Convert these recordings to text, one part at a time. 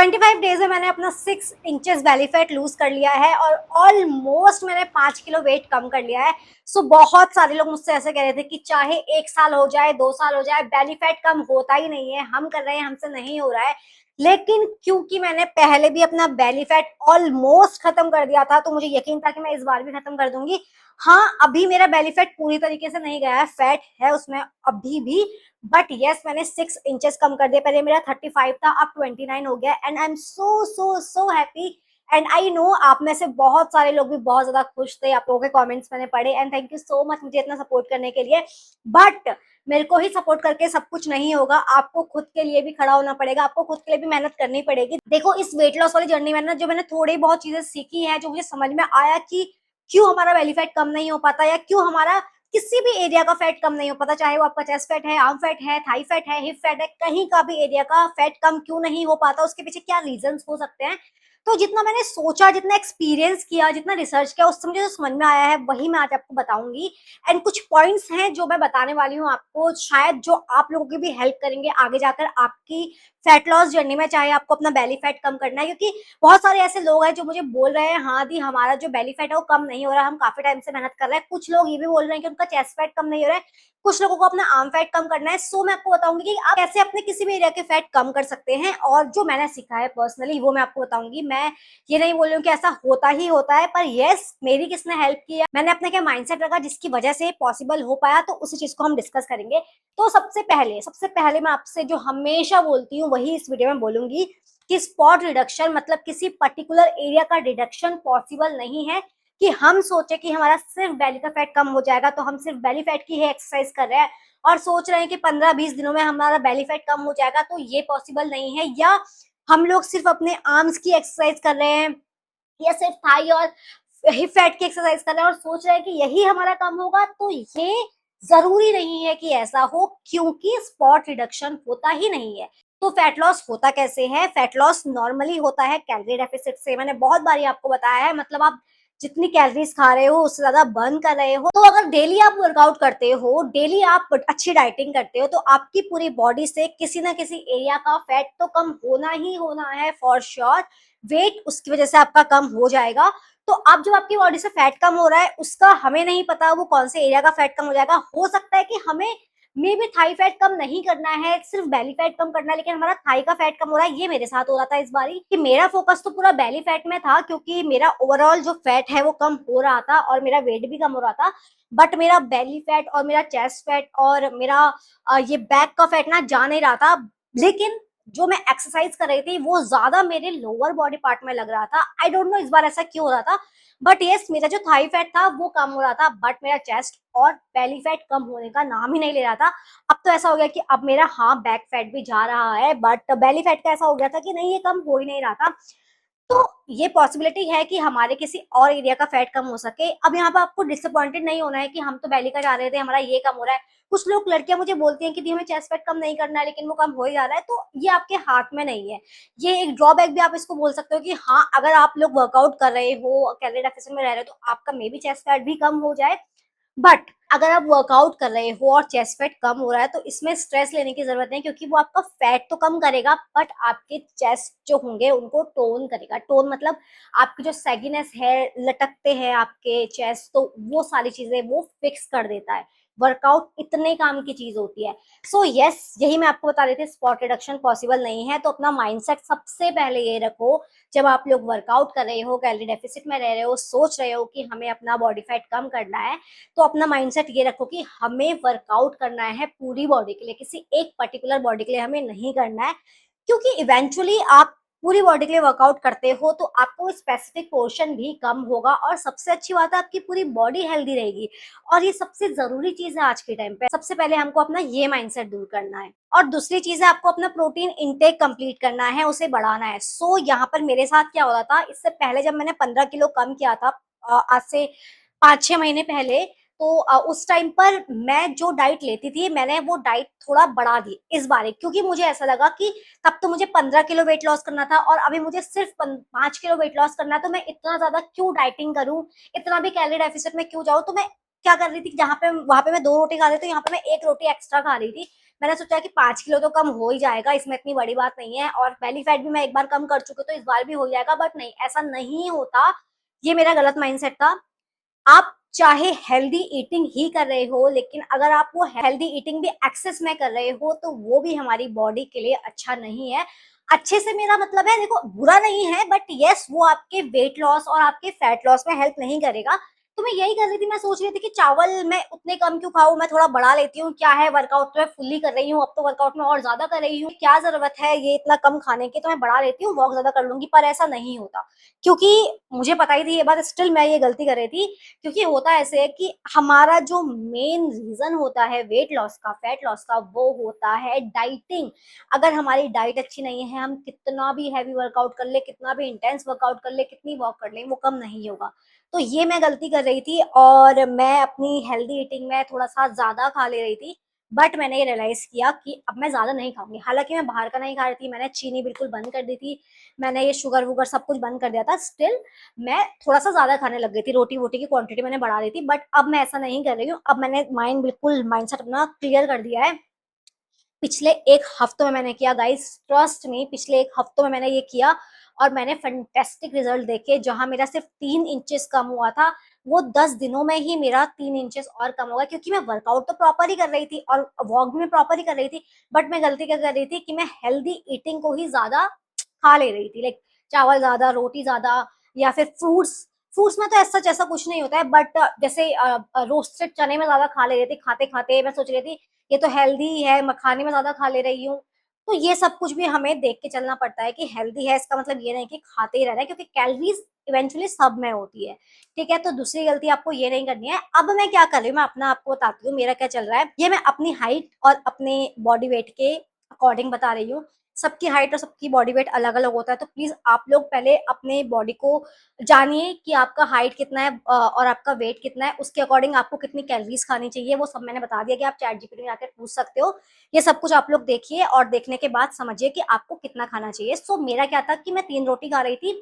25 days में मैंने अपना 6 इंचेस बेली फैट लूज कर लिया है और ऑलमोस्ट मैंने 5 किलो वेट कम कर लिया है। सो बहुत सारे लोग मुझसे ऐसे कह रहे थे कि चाहे 1 साल हो जाए 2 साल हो जाए बेली फैट कम होता ही नहीं है, हम कर रहे हैं हमसे नहीं हो रहा है। लेकिन क्योंकि मैंने पहले भी अपना बेली फैट ऑलमोस्ट खत्म कर दिया था तो मुझे यकीन था कि मैं इस बार भी खत्म कर दूंगी। हाँ, अभी मेरा बेली फैट पूरी तरीके से नहीं गया है, फैट है उसमें अभी भी, बट यस मैंने 6 इंचेस कम कर दिया। पहले मेरा 35 था, अब 29 हो गया and I am so so so happy. And I know आप में से बहुत सारे लोग भी बहुत ज्यादा खुश थे, आप लोगों के कमेंट्स मैंने पढ़े and thank you so much मुझे इतना सपोर्ट करने के लिए। बट मेरे को ही सपोर्ट करके सब कुछ नहीं होगा, आपको खुद के लिए भी खड़ा होना पड़ेगा, आपको खुद के लिए भी मेहनत करनी पड़ेगी। देखो इस वेट लॉस वाली जर्नी में ना जो मैंने थोड़ी बहुत चीजें सीखी हैं, जो मुझे समझ में आया कि क्यों हमारा बेली फैट कम नहीं हो पाता या क्यों हमारा किसी भी एरिया का फैट कम नहीं हो पाता, चाहे वो आपका चेस्ट फैट है, आर्म फैट है, थाई फैट है, हिप फैट है, कहीं का भी एरिया का फैट कम क्यों नहीं हो पाता, उसके पीछे क्या रीजंस हो सकते हैं। तो जितना मैंने सोचा, जितना एक्सपीरियंस किया, जितना रिसर्च किया, उससे मुझे जो समझ में आया है वही मैं आज आपको बताऊंगी। एंड कुछ पॉइंट्स हैं जो मैं बताने वाली हूँ आपको, शायद जो आप लोगों की भी हेल्प करेंगे आगे जाकर आपकी फैट लॉस जर्नी में, चाहे आपको अपना बेली फैट कम करना है। क्योंकि बहुत सारे ऐसे लोग हैं जो मुझे बोल रहे हैं हाँ दी हमारा जो बेली फैट है वो कम नहीं हो रहा, हम काफी टाइम से मेहनत कर रहे हैं। कुछ लोग ये भी बोल रहे हैं कि उनका चेस्ट फैट कम नहीं हो रहा है, कुछ लोगों को अपना आर्म फैट कम करना है। सो मैं आपको बताऊंगी कि आप कैसे अपने किसी भी एरिया के फैट कम कर सकते हैं, और जो मैंने सीखा है पर्सनली वो मैं आपको बताऊंगी। मैं ये नहीं बोल रही हूँ कि ऐसा होता ही होता है, पर यस मेरी किसने हेल्प किया, मैंने अपने क्या माइंडसेट रखा जिसकी वजह से पॉसिबल हो पाया, तो उसी चीज को हम डिस्कस करेंगे। तो सबसे पहले मैं आपसे जो हमेशा बोलती हूँ वही इस वीडियो में बोलूंगी कि स्पॉट रिडक्शन मतलब किसी पर्टिकुलर एरिया का रिडक्शन पॉसिबल नहीं है। कि हम सोचे कि हमारा सिर्फ बेली का फैट कम हो जाएगा तो हम सिर्फ बेली फैट की ही एक्सरसाइज कर रहे हैं और सोच रहे हैं कि 15-20 दिनों में हमारा बेली फैट कम हो जाएगा, तो ये पॉसिबल नहीं है। या हम लोग सिर्फ अपने आर्म्स की एक्सरसाइज कर रहे हैं या सिर्फ थाई और हिप फैट की एक्सरसाइज कर रहे हैं और सोच रहे हैं कि यही हमारा कम होगा, तो ये जरूरी नहीं है कि ऐसा हो, क्योंकि स्पॉट रिडक्शन होता ही नहीं है। तो फैट लॉस होता कैसे है? फैट लॉस नॉर्मली होता है कैलोरी डेफिसिट से। मैंने बहुत बारी आपको बताया है, मतलब आप जितनी कैलोरीज खा रहे हो उससे ज्यादा बर्न कर रहे हो। तो अगर डेली आप वर्कआउट करते हो, डेली आप अच्छी डाइटिंग करते हो, तो आपकी पूरी बॉडी से किसी ना किसी एरिया का फैट तो कम होना ही होना है फॉर श्योर। वेट उसकी वजह से आपका कम हो जाएगा। तो अब जब आपकी बॉडी से फैट कम हो रहा है, उसका हमें नहीं पता वो कौन से एरिया का फैट कम हो जाएगा। हो सकता है कि हमें मे भी थाई फैट कम नहीं करना है, सिर्फ बेली फैट कम करना है, लेकिन हमारा थाई का फैट कम हो रहा है। ये मेरे साथ हो रहा था इस बारी कि मेरा फोकस तो पूरा बेली फैट में था, क्योंकि मेरा ओवरऑल जो फैट है वो कम हो रहा था और मेरा वेट भी कम हो रहा था। बट मेरा बेली फैट और मेरा चेस्ट फैट और मेरा ये बैक का फैट ना जा नहीं रहा था। लेकिन जो मैं एक्सरसाइज कर रही थी वो ज्यादा मेरे लोअर बॉडी पार्ट में लग रहा था। आई डोंट नो इस बार ऐसा क्यों हो रहा था, बट यस मेरा जो थाई फैट था वो कम हो रहा था, बट मेरा चेस्ट और बेली फैट कम होने का नाम ही नहीं ले रहा था। अब तो ऐसा हो गया कि अब मेरा हाँ बैक फैट भी जा रहा है, बट बेली फैट का ऐसा हो गया था कि नहीं ये कम हो ही नहीं रहा था। तो ये पॉसिबिलिटी है कि हमारे किसी और एरिया का फैट कम हो सके। अब यहाँ पे आपको डिसअपॉइंटेड नहीं होना है कि हम तो बेली का जा रहे थे हमारा ये कम हो रहा है। कुछ लोग लड़कियां मुझे बोलती हैं कि दी हमें चेस्ट फैट कम नहीं करना है लेकिन वो कम हो ही जा रहा है, तो ये आपके हाथ में नहीं है। ये एक ड्रॉबैक भी आप इसको बोल सकते हो कि हाँ अगर आप लोग वर्कआउट कर रहे हो, कैलोरी डेफिसिट में रह रहे हो, तो आपका मे बी चेस्ट फैट भी कम हो जाए। बट अगर आप वर्कआउट कर रहे हो और चेस्ट फैट कम हो रहा है तो इसमें स्ट्रेस लेने की जरूरत नहीं, क्योंकि वो आपका फैट तो कम करेगा बट आपके चेस्ट जो होंगे उनको टोन करेगा। टोन मतलब आपकी जो सैगिनेस है, लटकते हैं आपके चेस्ट, तो वो सारी चीजें वो फिक्स कर देता है। वर्कआउट इतने काम की चीज होती है। सो यस यही मैं आपको बता रही थी, स्पॉट रिडक्शन पॉसिबल नहीं है। तो अपना माइंडसेट सबसे पहले ये रखो, जब आप लोग वर्कआउट कर रहे हो, कैलोरी डेफिसिट में रह रहे हो, सोच रहे हो कि हमें अपना बॉडी फैट कम करना है, तो अपना माइंडसेट ये रखो कि हमें वर्कआउट करना है पूरी बॉडी के लिए, किसी एक पर्टिकुलर बॉडी के लिए हमें नहीं करना है। क्योंकि इवेंचुअली आप पूरी बॉडी के लिए वर्कआउट करते हो तो आपको स्पेसिफिक पोर्शन भी कम होगा, और सबसे अच्छी बात है आपकी पूरी बॉडी हेल्दी रहेगी। और ये सबसे जरूरी चीज है आज के टाइम पे। सबसे पहले हमको अपना ये माइंडसेट दूर करना है, और दूसरी चीज है आपको अपना प्रोटीन इंटेक कंप्लीट करना है, उसे बढ़ाना है। सो यहाँ पर मेरे साथ क्या हो रहा था, इससे पहले जब मैंने 15 किलो कम किया था, आज से 5-6 महीने पहले, तो उस टाइम पर मैं जो डाइट लेती थी मैंने वो डाइट थोड़ा बढ़ा दी इस बार, क्योंकि मुझे ऐसा लगा कि तब तो मुझे 15 किलो वेट लॉस करना था और अभी मुझे सिर्फ 5 किलो वेट लॉस करना है, तो मैं इतना ज्यादा क्यों डाइटिंग करूं, इतना भी कैलोरी डेफिसिट में क्यों जाऊं। तो मैं क्या कर रही थी, जहाँ पे वहां पे मैं 2 रोटी खा रही थी, यहाँ पे मैं 1 रोटी एक्स्ट्रा खा रही थी, मैंने सोचा कि 5 किलो तो कम हो ही जाएगा, इसमें इतनी बड़ी बात नहीं है, और बेली फैट भी मैं एक बार कम कर चुकी हूँ तो इस बार भी हो जाएगा, बट नहीं, ऐसा नहीं होता। ये मेरा गलत माइंडसेट था। आप चाहे हेल्दी ईटिंग ही कर रहे हो, लेकिन अगर आप वो हेल्दी ईटिंग भी एक्सेस में कर रहे हो तो वो भी हमारी बॉडी के लिए अच्छा नहीं है। अच्छे से मेरा मतलब है, देखो बुरा नहीं है, बट यस वो आपके वेट लॉस और आपके फैट लॉस में हेल्प नहीं करेगा। तो मैं यही कर रही थी, मैं सोच रही थी कि चावल मैं उतने कम क्यों खाऊं, मैं थोड़ा बढ़ा लेती हूँ, क्या है, वर्कआउट तो मैं फुल्ली कर रही हूँ, अब तो वर्कआउट में और ज्यादा कर रही हूँ, क्या जरूरत है ये इतना कम खाने की, तो मैं बढ़ा लेती हूँ, वॉक ज्यादा कर लूंगी। पर ऐसा नहीं होता, क्योंकि मुझे पता ही थी ये बात, स्टिल मैं ये गलती कर रही थी। क्योंकि होता ऐसे है कि हमारा जो मेन रीजन होता है वेट लॉस का, फैट लॉस का, वो होता है डाइटिंग। अगर हमारी डाइट अच्छी नहीं है, हम कितना भी हैवी वर्कआउट कर ले, कितना भी इंटेंस वर्कआउट कर ले, कितनी वॉक कर ले, वो कम नहीं होगा। तो ये मैं गलती कर रही थी, और मैं अपनी हेल्दी ईटिंग में थोड़ा सा ज्यादा खा ले रही थी। बट मैंने ये रियलाइज किया कि अब मैं ज्यादा नहीं खाऊंगी। हालांकि मैं बाहर का नहीं खा रही थी, मैंने चीनी बिल्कुल बंद कर दी थी, मैंने ये शुगर वुगर सब कुछ बंद कर दिया था, स्टिल मैं थोड़ा सा ज्यादा खाने लग गई थी, रोटी वोटी की क्वांटिटी मैंने बढ़ा दी थी। बट अब मैं ऐसा नहीं कर रही हूँ, अब मैंने बिल्कुल माइंडसेट अपना क्लियर कर दिया है। पिछले एक हफ्तों में मैंने किया गाइस, ट्रस्ट मी, पिछले एक हफ्तों में मैंने ये किया, और मैंने फैंटेस्टिक रिजल्ट देखे। जहां मेरा सिर्फ 3 इंचेस कम हुआ था, वो 10 दिनों में ही मेरा 3 इंचेस और कम हो गया, क्योंकि मैं वर्कआउट तो प्रॉपर ही कर रही थी और वॉक भी मैं प्रॉपर ही कर रही थी। बट मैं गलती क्या कर रही थी कि मैं हेल्दी ईटिंग को ही ज्यादा खा ले रही थी, लाइक चावल ज्यादा, रोटी ज्यादा, या फिर फ्रूट्स। फ्रूट्स में तो ऐसा जैसा कुछ नहीं होता है, बट जैसे रोस्टेड चने में ज्यादा खा ले रही थी, खाते खाते मैं सोच रही थी ये तो हेल्दी है, मखाने में ज्यादा खा ले रही हूँ। तो ये सब कुछ भी हमें देख के चलना पड़ता है कि हेल्दी है, इसका मतलब ये नहीं कि खाते ही रहना है, क्योंकि कैलोरीज इवेंचुअली सब में होती है। ठीक है, तो दूसरी गलती आपको ये नहीं करनी है। अब मैं क्या कर रही हूँ, मैं अपना आपको बताती हूँ मेरा क्या चल रहा है। ये मैं अपनी हाइट और अपने बॉडी वेट के अकॉर्डिंग बता रही हूँ। सबकी हाइट और सबकी बॉडी वेट अलग अलग होता है, तो प्लीज आप लोग पहले अपने बॉडी को जानिए कि आपका हाइट कितना है और आपका वेट कितना है, उसके अकॉर्डिंग आपको कितनी कैलोरीज खानी चाहिए, वो सब मैंने बता दिया कि आप चैट जीपीटी में जाकर पूछ सकते हो। ये सब कुछ आप लोग देखिए, और देखने के बाद समझिए कि आपको कितना खाना चाहिए। सो मेरा क्या था कि मैं 3 रोटी खा रही थी,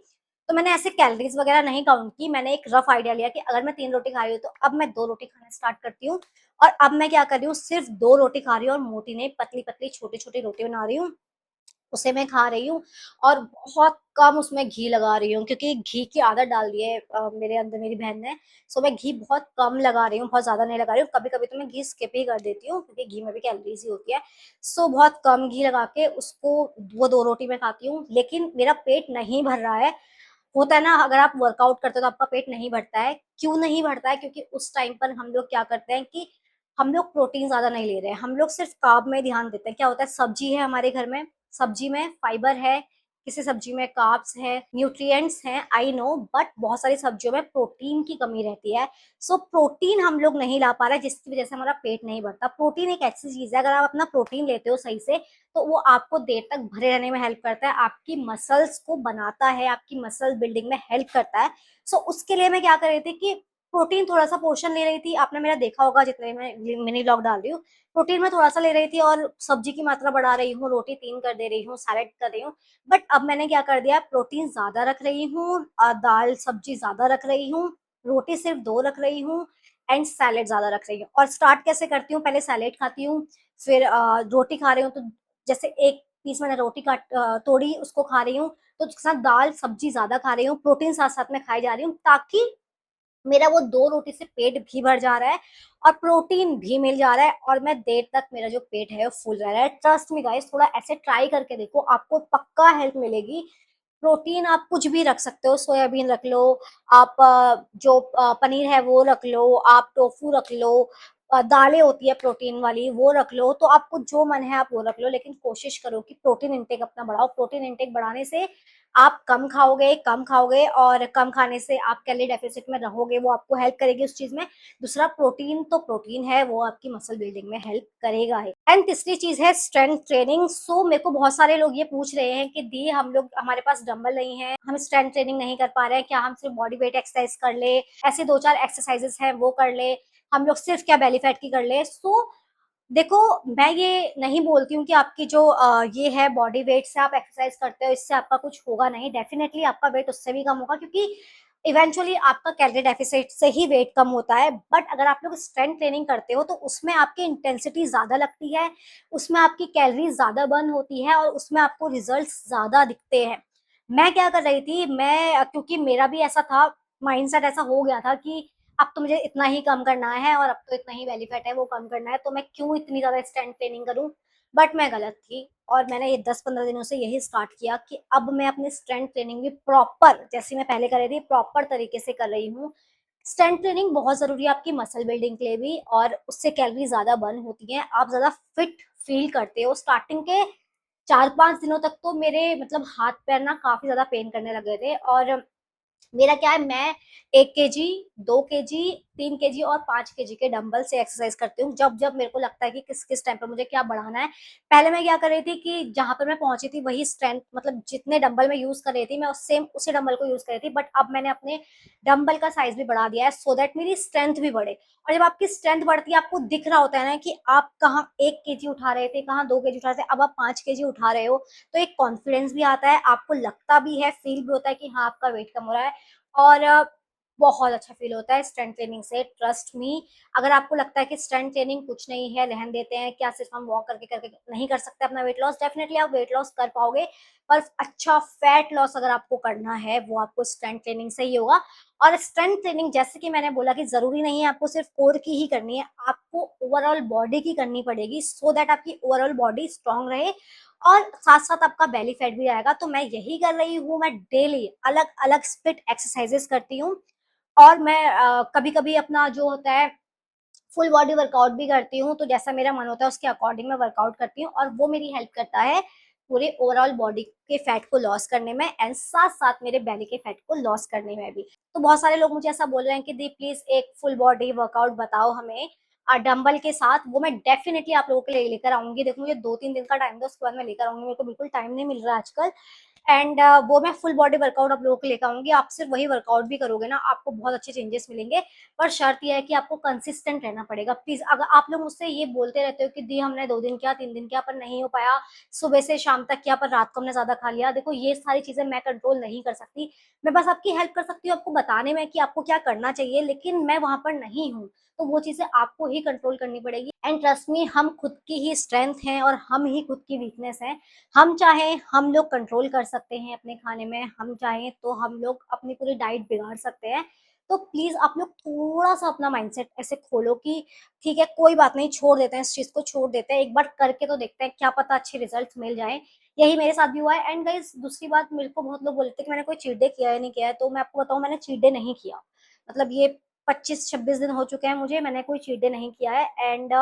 तो मैंने ऐसे कैलोरीज वगैरह नहीं काउंट की, मैंने एक रफ आइडिया लिया कि अगर मैं 3 रोटी खा रही हूँ तो अब मैं 2 रोटी खाना स्टार्ट करती हूँ। और अब मैं क्या कर रही हूँ, सिर्फ 2 रोटी खा रही हूँ, और मोटी नहीं, पतली पतली छोटी छोटी रोटी बना रही हूँ, उसे मैं खा रही हूँ। और बहुत कम उसमें घी लगा रही हूँ, क्योंकि घी की आदत डाल दी है मेरे अंदर मेरी बहन ने। सो मैं घी बहुत कम लगा रही हूँ, बहुत ज्यादा नहीं लगा रही हूँ। कभी कभी तो मैं घी स्किप ही कर देती हूँ, क्योंकि घी में भी कैलोरीज ही होती है। सो बहुत कम घी लगा के उसको वो 2 रोटी में खाती हूँ, लेकिन मेरा पेट नहीं भर रहा है। होता है ना, अगर आप वर्कआउट करते हो तो आपका पेट नहीं भरता है। क्यों नहीं भरता है? क्योंकि उस टाइम पर हम लोग क्या करते हैं कि हम लोग प्रोटीन ज्यादा नहीं ले रहे हैं, हम लोग सिर्फ कार्ब में ध्यान देते हैं। क्या होता है, सब्जी है हमारे घर में, सब्जी में फाइबर है, किसी सब्जी में कार्ब्स है, न्यूट्रिएंट्स हैं, आई नो, बट बहुत सारी सब्जियों में प्रोटीन की कमी रहती है। सो प्रोटीन हम लोग नहीं ला पा रहे, जिसकी वजह से हमारा पेट नहीं भरता। प्रोटीन एक ऐसी चीज है, अगर आप अपना प्रोटीन लेते हो सही से, तो वो आपको देर तक भरे रहने में हेल्प करता है, आपकी मसल्स को बनाता है, आपकी मसल बिल्डिंग में हेल्प करता है। सो उसके लिए मैं क्या कर रही थी कि प्रोटीन थोड़ा सा पोर्शन ले रही थी। आपने मेरा देखा होगा जितने मैं मिनी लॉग डाल रही हूँ, प्रोटीन में थोड़ा सा ले रही थी, और सब्जी की मात्रा बढ़ा रही हूँ, रोटी 3 कर दे रही हूँ, सैलेड कर रही हूँ। बट अब मैंने क्या कर दिया, प्रोटीन ज्यादा रख रही हूँ, दाल सब्जी ज्यादा रख रही हूँ, रोटी सिर्फ 2 रख रही हूँ, एंड सैलेड ज्यादा रख रही हूँ। और स्टार्ट कैसे करती हूँ, पहले सैलेड खाती हूँ, फिर रोटी खा रही हूँ, तो जैसे एक पीस मैंने रोटी काट तोड़ी, उसको खा रही हूँ, तो उसके साथ दाल सब्जी ज्यादा खा रही हूँ, प्रोटीन साथ साथ में खाई जा रही हूँ, ताकि मेरा वो 2 रोटी से पेट भी भर जा रहा है और प्रोटीन भी मिल जा रहा है, और मैं देर तक मेरा जो पेट है वो फुल रह रहा है। ट्रस्ट मी गाइस, थोड़ा ऐसे ट्राई करके देखो, आपको पक्का हेल्प मिलेगी। प्रोटीन आप कुछ भी रख सकते हो, सोयाबीन रख लो, आप जो पनीर है वो रख लो, आप टोफू रख लो, दालें होती है प्रोटीन वाली वो रख लो, तो आपको जो मन है आप वो रख लो, लेकिन कोशिश करो कि प्रोटीन इंटेक अपना बढ़ाओ। प्रोटीन इंटेक बढ़ाने से आप कम खाओगे, और कम खाने से आप कैलोरी डेफिसिट में रहोगे, वो आपको हेल्प करेगी उस चीज में। दूसरा, प्रोटीन तो प्रोटीन है, वो आपकी मसल बिल्डिंग में हेल्प करेगा ही। एंड तीसरी चीज है स्ट्रेंथ ट्रेनिंग। सो मेरे को बहुत सारे लोग ये पूछ रहे हैं कि दी हम लोग, हमारे पास डंबल नहीं है, हम स्ट्रेंथ ट्रेनिंग नहीं कर पा रहे हैं, क्या हम सिर्फ बॉडी वेट एक्सरसाइज कर ले, ऐसे 2-4 एक्सरसाइजेस हैं वो कर ले, हम लोग सिर्फ क्या बेली फैट की कर ले। सो देखो, मैं ये नहीं बोलती हूँ कि आपकी जो ये है बॉडी वेट से आप एक्सरसाइज करते हो इससे आपका कुछ होगा नहीं, डेफिनेटली आपका वेट उससे भी कम होगा, क्योंकि इवेंचुअली आपका कैलोरी डेफिसिट से ही वेट कम होता है, बट अगर आप लोग स्ट्रेंथ ट्रेनिंग करते हो तो उसमें आपकी इंटेंसिटी ज्यादा लगती है, उसमें आपकी कैलोरी ज्यादा बर्न होती है और उसमें आपको रिजल्ट्स ज्यादा दिखते हैं। मैं क्या कर रही थी, मैं क्योंकि मेरा भी ऐसा था, माइंडसेट ऐसा हो गया था कि अब तो मुझे इतना ही कम करना है और अब तो इतना ही बेली फैट है वो कम करना है, तो मैं क्यों इतनी ज्यादा स्ट्रेंथ ट्रेनिंग करूं। बट मैं गलत थी और मैंने ये 10-15 दिनों से यही स्टार्ट किया कि अब मैं अपनी स्ट्रेंथ ट्रेनिंग भी प्रॉपर, जैसे मैं पहले कर रही थी, प्रॉपर तरीके से कर रही हूँ। स्ट्रेंथ ट्रेनिंग बहुत जरूरी है आपकी मसल बिल्डिंग के लिए भी, और उससे कैलोरी ज्यादा बर्न होती है, आप ज्यादा फिट फील करते हो। स्टार्टिंग के 4-5 दिनों तक तो मेरे मतलब हाथ पैर ना काफी ज्यादा पेन करने लगे थे, और मेरा क्या है, मैं 1 kg, 2 kg, 3 kg और 5 kg के डंबल से एक्सरसाइज करती हूँ, जब जब मेरे को लगता है कि किस किस टाइम पर मुझे क्या बढ़ाना है। पहले मैं क्या कर रही थी कि जहां पर मैं पहुंची थी वही स्ट्रेंथ, मतलब जितने डंबल मैं यूज कर रही थी मैं सेम उसी डंबल को यूज कर रही थी, बट अब मैंने अपने डंबल का साइज भी बढ़ा दिया है सो दैट मेरी स्ट्रेंथ भी बढ़े। और जब आपकी स्ट्रेंथ बढ़ती है आपको दिख रहा होता है ना कि आप कहाँ 1 kg उठा रहे थे, कहाँ 2 kg उठा रहे थे, अब आप 5 kg उठा रहे हो, तो एक कॉन्फिडेंस भी आता है, आपको लगता भी है, फील भी होता है कि हाँ आपका वेट कम हो रहा है। और बहुत अच्छा फील होता है स्ट्रेंथ ट्रेनिंग से, ट्रस्ट मी। अगर आपको लगता है कि स्ट्रेंथ ट्रेनिंग कुछ नहीं है, रहन देते हैं, क्या सिर्फ हम वॉक करके करके नहीं कर सकते अपना वेट लॉस, डेफिनेटली आप वेट लॉस कर पाओगे, पर अच्छा फैट लॉस अगर आपको करना है वो आपको स्ट्रेंथ ट्रेनिंग से ही होगा। और स्ट्रेंथ ट्रेनिंग जैसे कि मैंने बोला कि जरूरी नहीं है आपको सिर्फ कोर की ही करनी है, आपको ओवरऑल बॉडी की करनी पड़ेगी सो दैट आपकी ओवरऑल बॉडी स्ट्रांग रहे और साथ साथ आपका बेली फैट भी आएगा। तो मैं यही कर रही हूँ, मैं डेली अलग अलग स्प्लिट एक्सरसाइजेस करती हूँ, और मैं कभी कभी अपना जो होता है फुल बॉडी वर्कआउट भी करती हूँ, तो जैसा मेरा मन होता है उसके अकॉर्डिंग मैं वर्कआउट करती हूँ, और वो मेरी हेल्प करता है पूरे ओवरऑल बॉडी के फैट को लॉस करने में एंड साथ साथ मेरे बेली के फैट को लॉस करने में भी। तो बहुत सारे लोग मुझे ऐसा बोल रहे हैं कि दी प्लीज एक फुल बॉडी वर्कआउट बताओ हमें डंबल के साथ, वो मैं डेफिनेटली आप लोगों के लिए लेकर आऊंगी। देखो मुझे 2-3 दिन का टाइम दो, उसके बाद मैं लेकर आऊंगी, मेरे को बिल्कुल टाइम नहीं मिल रहा है आजकल। एंड वो मैं फुल बॉडी वर्कआउट आप लोगों को लेकर आऊंगी, आप सिर्फ वही वर्कआउट भी करोगे ना आपको बहुत अच्छे चेंजेस मिलेंगे। पर शर्त यह है कि आपको कंसिस्टेंट रहना पड़ेगा प्लीज। अगर आप लोग मुझसे ये बोलते रहते हो कि दी हमने 2 दिन किया, 3 दिन किया, पर नहीं हो पाया, सुबह से शाम तक किया पर रात को हमने ज्यादा खा लिया, देखो ये सारी चीजें मैं कंट्रोल नहीं कर सकती। मैं बस आपकी हेल्प कर सकती हूँ आपको बताने में कि आपको क्या करना चाहिए, लेकिन मैं वहां पर नहीं हूँ, तो वो चीजें आपको ही कंट्रोल करनी पड़ेगी। एंड ट्रस्ट मी, हम खुद की ही स्ट्रेंथ हैं और हम ही खुद की वीकनेस हैं। हम चाहें हम लोग कंट्रोल कर सकते हैं अपने खाने में, हम चाहें तो हम लोग अपनी पूरी डाइट बिगाड़ सकते हैं। तो प्लीज आप लोग थोड़ा सा अपना माइंडसेट ऐसे खोलो कि ठीक है कोई बात नहीं, छोड़ देते हैं इस चीज को, छोड़ देते हैं, एक बार करके तो देखते हैं, क्या पता अच्छे रिजल्ट मिल जाए। यही मेरे साथ भी हुआ है। एंड गाइस दूसरी बात, मेरे को बहुत लोग बोलते हैं कि मैंने कोई चीट डे किया है नहीं किया है, तो मैं आपको बताऊं मैंने चीट डे नहीं किया। मतलब ये 25-26 दिन हो चुके हैं मुझे, मैंने कोई चीट डे नहीं किया है। एंड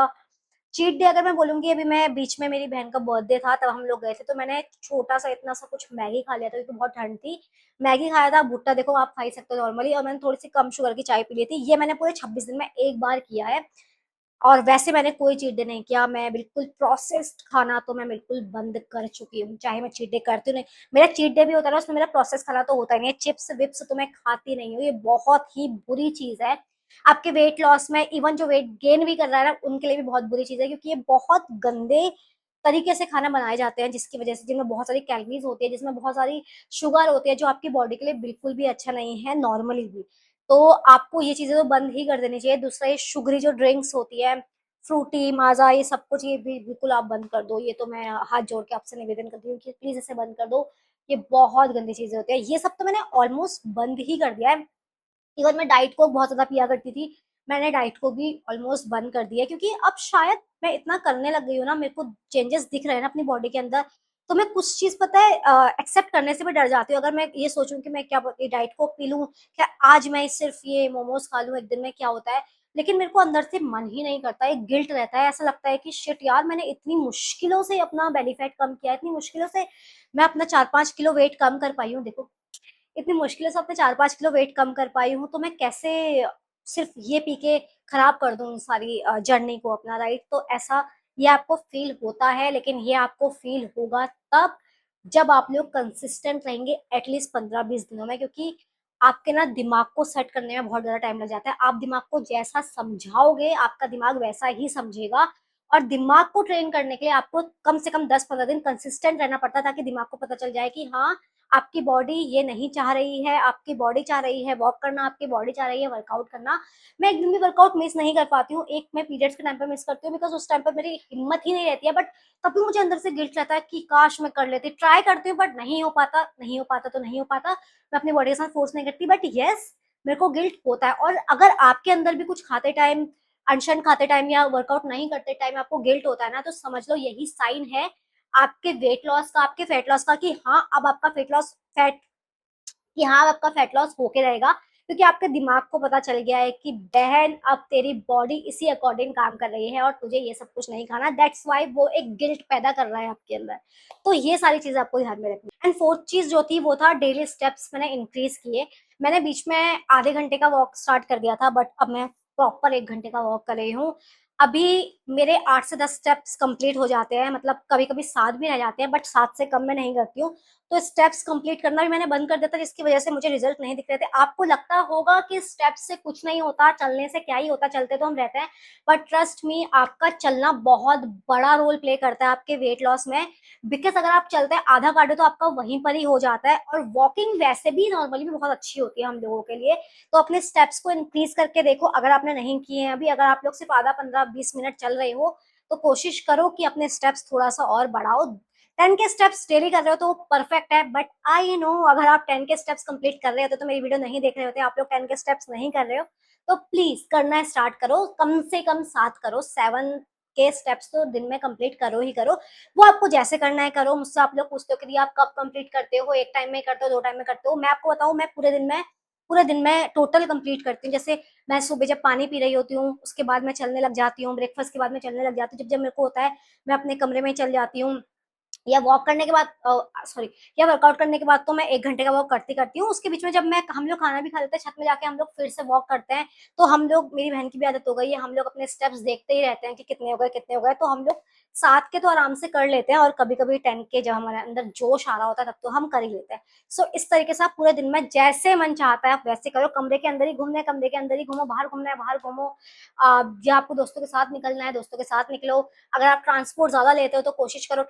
चीट डे अगर मैं बोलूंगी, अभी मैं बीच में मेरी बहन का बर्थडे था तब हम लोग गए थे, तो मैंने छोटा सा इतना सा कुछ मैगी खा लिया था क्योंकि बहुत ठंड थी। मैगी खाया था, भुट्टा देखो आप खा ही सकते हो नॉर्मली, और मैंने थोड़ी सी कम शुगर की चाय पी ली थी। ये मैंने पूरे 26 दिन में एक बार किया है। और वैसे मैंने कोई चीट डे नहीं किया, मैं बिल्कुल प्रोसेस्ड खाना तो मैं बिल्कुल बंद कर चुकी हूँ, चाहे मैं चीट डे करती हूँ नहीं। मेरा चीट डे भी होता है उसमें मेरा प्रोसेस खाना तो होता ही नहीं है, चिप्स विप्स तो मैं खाती नहीं हूँ, ये बहुत ही बुरी चीज है आपके वेट लॉस में। इवन जो वेट गेन भी कर रहा है ना उनके लिए भी बहुत बुरी चीज है, क्योंकि ये बहुत गंदे तरीके से खाना बनाए जाते हैं, जिसकी वजह से जिनमें बहुत सारी कैलोरीज होती है, जिसमें बहुत सारी शुगर होती है, जो आपकी बॉडी के लिए बिल्कुल भी अच्छा नहीं है नॉर्मली भी। तो आपको ये चीजें तो बंद ही कर देनी चाहिए। दूसरा ये शुगरी जो ड्रिंक्स होती है, फ्रूटी माजा, ये सब कुछ ये भी बिल्कुल आप बंद कर दो। ये तो मैं हाथ जोड़ के आपसे निवेदन करती हूँ कि प्लीज इसे बंद कर दो, ये बहुत गंदी चीजें होती है। ये सब तो मैंने ऑलमोस्ट बंद ही कर दिया है। इवन मैं डाइट कोक बहुत ज्यादा पिया करती थी, मैंने डाइट को भी ऑलमोस्ट बंद कर दिया, क्योंकि अब शायद मैं इतना करने लग गई हूँ ना, मेरे को चेंजेस दिख रहे हैं ना अपनी बॉडी के अंदर, तो मैं कुछ चीज पता है एक्सेप्ट करने से भी डर जाती हूँ। अगर मैं ये सोचूं कि मैं क्या ये डाइट कोक पी लूं, क्या आज मैं सिर्फ ये मोमोज खा लूं एक दिन में, क्या होता है, लेकिन मेरे को अंदर से मन ही नहीं करता, एक गिल्ट रहता है, ऐसा लगता है कि शिट यार मैंने इतनी मुश्किलों से अपना बेली फैट कम किया, इतनी मुश्किलों से मैं अपना 4-5 किलो वेट कम कर पाई हूँ। देखो इतनी मुश्किलों से अपने 4-5 किलो वेट कम कर पाई हूँ, तो मैं कैसे सिर्फ ये पी के खराब कर दूं सारी जर्नी को अपना, राइट। तो ऐसा ये आपको फील होता है, लेकिन ये आपको फील होगा तब जब आप लोग कंसिस्टेंट रहेंगे एटलीस्ट 15-20 दिनों में, क्योंकि आपके ना दिमाग को सेट करने में बहुत ज्यादा टाइम लग जाता है। आप दिमाग को जैसा समझाओगे आपका दिमाग वैसा ही समझेगा, और दिमाग को ट्रेन करने के लिए आपको कम से कम 10-15 दिन कंसिस्टेंट रहना पड़ता है, ताकि दिमाग को पता चल जाए कि हाँ आपकी बॉडी ये नहीं चाह रही है, आपकी बॉडी चाह रही है वॉक करना, आपकी बॉडी चाह रही है वर्कआउट करना। मैं एक दिन भी वर्कआउट मिस नहीं कर पाती हूँ, एक मैं पीरियड्स के टाइम पे मिस करती हूँ बिकॉज उस टाइम पर मेरी हिम्मत ही नहीं रहती है, बट तब भी मुझे अंदर से गिल्ट रहता है कि काश मैं कर लेती। ट्राई करती हूँ बट नहीं हो पाता, नहीं हो पाता तो नहीं हो पाता। मैं अपनी बॉडी के साथ फोर्स नहीं करती, बट यस मेरे को गिल्ट होता है। और अगर आपके अंदर भी कुछ खाते टाइम, अनशन खाते टाइम या वर्कआउट नहीं करते टाइम आपको गिल्ट होता है ना, तो समझ लो यही साइन है आपके वेट लॉस का, आपके फैट लॉस का, कि हाँ अब आपका फेट लॉस फैट कि हाँ अब आपका फैट लॉस होके रहेगा, क्योंकि आपके दिमाग को पता चल गया है कि बहन अब तेरी बॉडी इसी अकॉर्डिंग काम कर रही है और तुझे ये सब कुछ नहीं खाना। दैट्स वाई वो एक गिल्ट पैदा कर रहा है आपके अंदर। तो ये सारी चीजें आपको ध्यान में रखनी। एंड फोर्थ चीज जो थी वो था डेली स्टेप्स मैंने इंक्रीज किए। मैंने बीच में आधे घंटे का वॉक स्टार्ट कर दिया था, बट अब मैं प्रॉपर 1 घंटे का वॉक कर रही हूँ। अभी मेरे 8 से 10 स्टेप्स कंप्लीट हो जाते हैं, मतलब कभी कभी 7 भी रह जाते हैं, बट 7 से कम मैं नहीं करती हूँ। तो स्टेप्स कंप्लीट करना भी मैंने बंद कर दिया था, जिसकी वजह से मुझे रिजल्ट नहीं दिख रहे थे। आपको लगता होगा कि स्टेप्स से कुछ नहीं होता, चलने से क्या ही होता, चलते तो हम रहते हैं, बट ट्रस्ट मी आपका चलना बहुत बड़ा रोल प्ले करता है आपके वेट लॉस में। बिकॉज अगर आप चलते हैं आधा कार्डियो तो आपका वहीं पर ही हो जाता है, और वॉकिंग वैसे भी नॉर्मली भी बहुत अच्छी होती है हम लोगों के लिए। तो अपने स्टेप्स को इंक्रीज करके देखो, अगर आपने नहीं किए हैं अभी, अगर आप लोग सिर्फ आधा 15-20 मिनट चल रहे हो, तो कोशिश करो कि अपने स्टेप्स थोड़ा सा और बढ़ाओ। 10 के स्टेप्स डेली कर रहे हो तो परफेक्ट है, बट आई नो अगर आप 10 के स्टेप्स कंप्लीट कर रहे होते तो मेरी वीडियो नहीं देख रहे होते। आप लोग 10 के स्टेप्स नहीं कर रहे हो, तो प्लीज करना स्टार्ट करो, कम से कम 7 करो। 7 के स्टेप्स तो दिन में कंप्लीट करो ही करो। वो आपको जैसे करना है करो। मुझसे आप लोग पूछते हो कि आप कब कंप्लीट करते हो, एक टाइम में करते हो, 2 टाइम में करते हो। मैं आपको बताऊं, मैं पूरे दिन में टोटल कंप्लीट करती हूँ। जैसे मैं सुबह जब पानी पी रही होती हूँ, उसके बाद मैं चलने लग जाती हूँ, ब्रेकफास्ट के बाद मैं चलने लग जाती हूँ, जब जब मेरे को होता है मैं अपने कमरे में चल जाती हूँ, या वॉक करने के बाद सॉरी या वर्कआउट करने के बाद तो मैं 1 घंटे का वॉक करती करती हूँ। उसके बीच में जब मैं हम लोग खाना भी खा लेते हैं, छत में जाके हम लोग फिर से वॉक करते हैं। तो हम लोग, मेरी बहन की भी आदत हो गई है, हम लोग अपने स्टेप्स देखते ही रहते हैं कि कितने हो गए कितने हो गए। तो हम लोग 7 के तो आराम से कर लेते हैं, और कभी कभी 10 के जब हमारे अंदर जोश आ रहा होता है तब तो हम कर ही लेते हैं। सो इस तरीके से आप पूरे दिन में जैसे मन चाहता है आप वैसे करो। कमरे के अंदर ही घूमना है कमरे के अंदर ही घूमो, बाहर घूमना है बाहर घूमो। या आपको दोस्तों के साथ निकलना है दोस्तों के साथ निकलो। अगर आप ट्रांसपोर्ट ज्यादा लेते हो तो कोशिश करो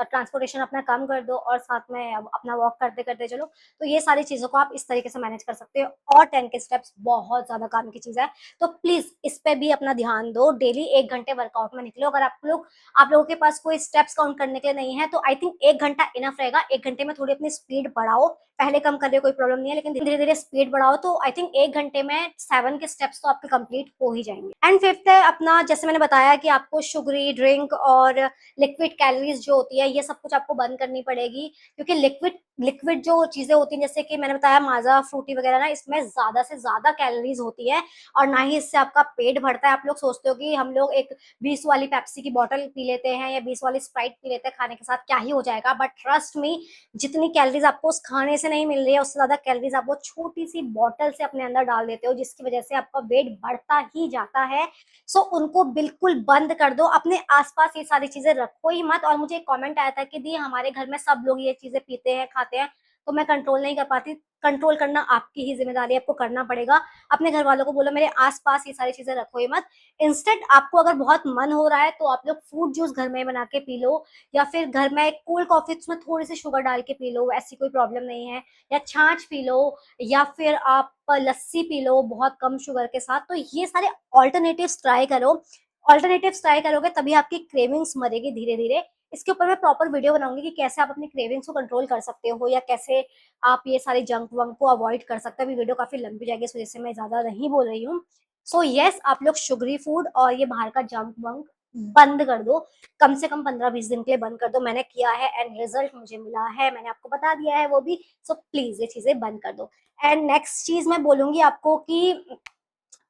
ट्रांसपोर्टेशन अपना कम कर दो, और साथ में अपना वॉक करते करते चलो। तो ये सारी चीजों को आप इस तरीके से मैनेज कर सकते हो, और 10 के स्टेप्स बहुत ज्यादा काम की चीज है। तो प्लीज इस पे भी अपना ध्यान दो, डेली 1 घंटे वर्कआउट में निकलो। अगर आप लोगों के पास कोई स्टेप्स काउंट करने के लिए नहीं है, तो आई थिंक 1 घंटा इनफ रहेगा। 1 घंटे में थोड़ी अपनी स्पीड बढ़ाओ, पहले कम कर रहे हो कोई प्रॉब्लम नहीं है, लेकिन धीरे धीरे स्पीड बढ़ाओ। तो आई थिंक 1 घंटे में 7 के स्टेप्स तो आपके कंप्लीट हो ही जाएंगे। एंड फिफ्थ है अपना, जैसे मैंने बताया कि आपको शुगरी ड्रिंक और लिक्विड कैलोरीज जो होती है ये सब कुछ आपको बंद करनी पड़ेगी, क्योंकि लिक्विड लिक्विड जो चीजें होती हैं, जैसे कि मैंने बताया माजा फ्रूटी वगैरह ना, इसमें ज्यादा से ज्यादा कैलोरीज होती है, और ना ही इससे आपका पेट भरता है। आप लोग सोचते हो कि हम लोग एक 20 वाली पेप्सी की बोतल पी लेते हैं या 20 वाली स्प्राइट पी लेते हैं खाने के साथ, क्या ही हो जाएगा। बट ट्रस्ट मी, जितनी कैलोरीज आपको उस खाने से नहीं मिल रही है, उससे ज्यादा कैलोरीज आप वो छोटी सी बॉटल से अपने अंदर डाल देते हो, जिसकी वजह से आपका वेट बढ़ता ही जाता है। सो उनको बिल्कुल बंद कर दो, अपने आसपास ये सारी चीजें रखो ही मत। और मुझे एक कमेंट आया था कि दी हमारे घर में सब लोग ये चीजें पीते हैं खाते हैं, तो मैं कंट्रोल नहीं कर पाती। कंट्रोल करना आपकी ही जिम्मेदारी है, आपको करना पड़ेगा। अपने घर वालों को बोलो मेरे आसपास ये सारी चीजें रखो ही मत। इंस्टेंट आपको अगर बहुत मन हो रहा है तो आप लोग फ्रूट जूस घर में बना के पी लो, या फिर घर में कोल्ड कॉफी उसमें थोड़ी सी शुगर डाल के पी लो, ऐसी कोई प्रॉब्लम नहीं है। या छाछ पी लो, या फिर आप लस्सी पी लो बहुत कम शुगर के साथ। तो ये सारे ऑल्टरनेटिव्स ट्राई करो। ऑल्टरनेटिव्स ट्राई करोगे तभी आपकी क्रेविंग्स मरेगी धीरे धीरे। इसके ऊपर मैं प्रॉपर वीडियो बनाऊंगी कि कैसे आप अपनी क्रेविंग्स को कंट्रोल कर सकते हो, या कैसे आप ये सारे जंक वंक को अवॉइड कर सकते हो। अभी वीडियो काफी लंबी जाएगी, इस वजह से मैं ज्यादा नहीं बोल रही हूँ। सो यस, आप लोग शुगरी फूड और ये बाहर का जंक वंक बंद कर दो। कम से कम 15-20 दिन के लिए बंद कर दो। मैंने किया है एंड रिजल्ट मुझे मिला है, मैंने आपको बता दिया है वो भी। सो प्लीज ये चीजें बंद कर दो। एंड नेक्स्ट चीज मैं बोलूंगी आपको कि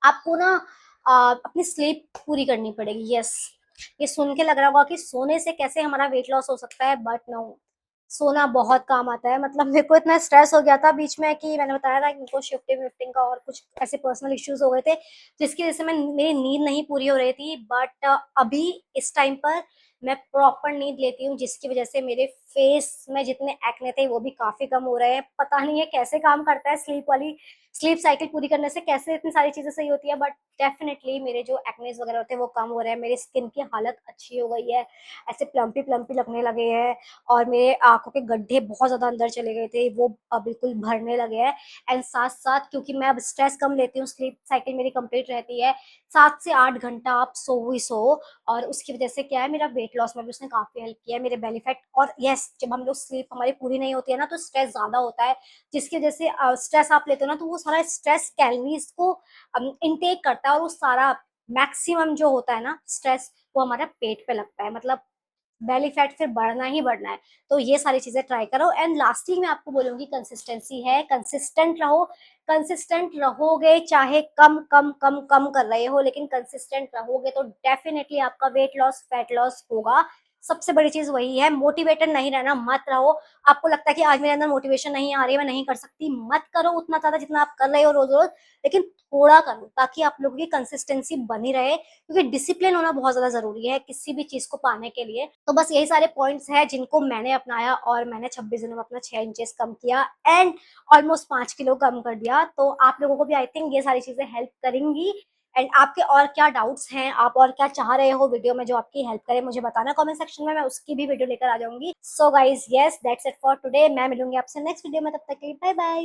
आपको ना अपनी स्लीप पूरी करनी पड़ेगी। यस, ये सुन के लग रहा होगा कि सोने से कैसे हमारा वेट लॉस हो सकता है, बट नो, सोना बहुत काम आता है। मतलब मेरे को इतना स्ट्रेस हो गया था बीच में कि मैंने बताया था कि मेरे को शिफ्टिंग विफ्टिंग का और कुछ ऐसे पर्सनल इश्यूज हो गए थे, जिसकी वजह से मेरी नींद नहीं पूरी हो रही थी। बट अभी इस टाइम पर मैं प्रॉपर नींद लेती हूँ, जिसकी वजह से मेरे फेस में जितने एक्ने थे वो भी काफी कम हो रहे हैं। पता नहीं है कैसे काम करता है स्लीप साइकिल पूरी करने से कैसे इतनी सारी चीजें सही होती है, बट डेफिनेटली मेरे जो एक्नेस वगैरह होते हैं वो कम हो रहे हैं, मेरी स्किन की हालत अच्छी हो गई है, ऐसे प्लम्पी प्लम्पी लगने लगे हैं, और मेरे आंखों के गड्ढे बहुत ज्यादा अंदर चले गए थे वो अब बिल्कुल भरने लगे हैं। एंड साथ साथ क्योंकि मैं अब स्ट्रेस कम लेती हूँ, स्लीप साइकिल मेरी कंप्लीट रहती है, 7 से 8 घंटा आप सो ही सो, और उसकी वजह से क्या है, मेरा वेट लॉस में भी उसने काफी हेल्प किया है, मेरे बेली फैट। और यस, जब हम लोग स्लीप हमारी पूरी नहीं होती है ना तो स्ट्रेस ज्यादा होता है, जिसकी वजह से स्ट्रेस आप लेते हो ना तो वो सारा स्ट्रेस कैलोरीज को इनटेक करता है, और वो सारा मैक्सिमम जो होता है ना स्ट्रेस वो हमारे पेट पे लगता है, मतलब बेली फैट फिर बढ़ना ही बढ़ना है। तो ये सारी चीजें ट्राई करो। एंड लास्टली मैं आपको बोलूंगी, कंसिस्टेंसी है, कंसिस्टेंट रहो। कंसिस्टेंट रहोगे, चाहे कम कम कम कम कर रहे हो, लेकिन कंसिस्टेंट रहोगे तो डेफिनेटली आपका वेट लॉस फैट लॉस होगा। सबसे बड़ी चीज वही है, मोटिवेटेड नहीं रहना मत रहो। आपको लगता है कि आज मेरे अंदर मोटिवेशन नहीं आ रही है, मैं नहीं कर सकती, मत करो उतना ज्यादा जितना आप कर रहे हो रोज रोज, लेकिन थोड़ा करो ताकि आप लोगों की कंसिस्टेंसी बनी रहे, क्योंकि डिसिप्लिन होना बहुत ज्यादा जरूरी है किसी भी चीज को पाने के लिए। तो बस यही सारे पॉइंट्स हैं जिनको मैंने अपनाया, और मैंने 26 दिनों में अपना 6 इंचेस कम किया, एंड ऑलमोस्ट 5 किलो कम कर दिया। तो आप लोगों को भी आई थिंक ये सारी चीजें हेल्प करेंगी। एंड आपके और क्या डाउट्स हैं, आप और क्या चाह रहे हो वीडियो में जो आपकी हेल्प करे, मुझे बताना कमेंट सेक्शन में, मैं उसकी भी वीडियो लेकर आ जाऊंगी। So guys, yes that's it for today. मैं मिलूंगी आपसे नेक्स्ट वीडियो में, तब तक के लिए बाय बाय।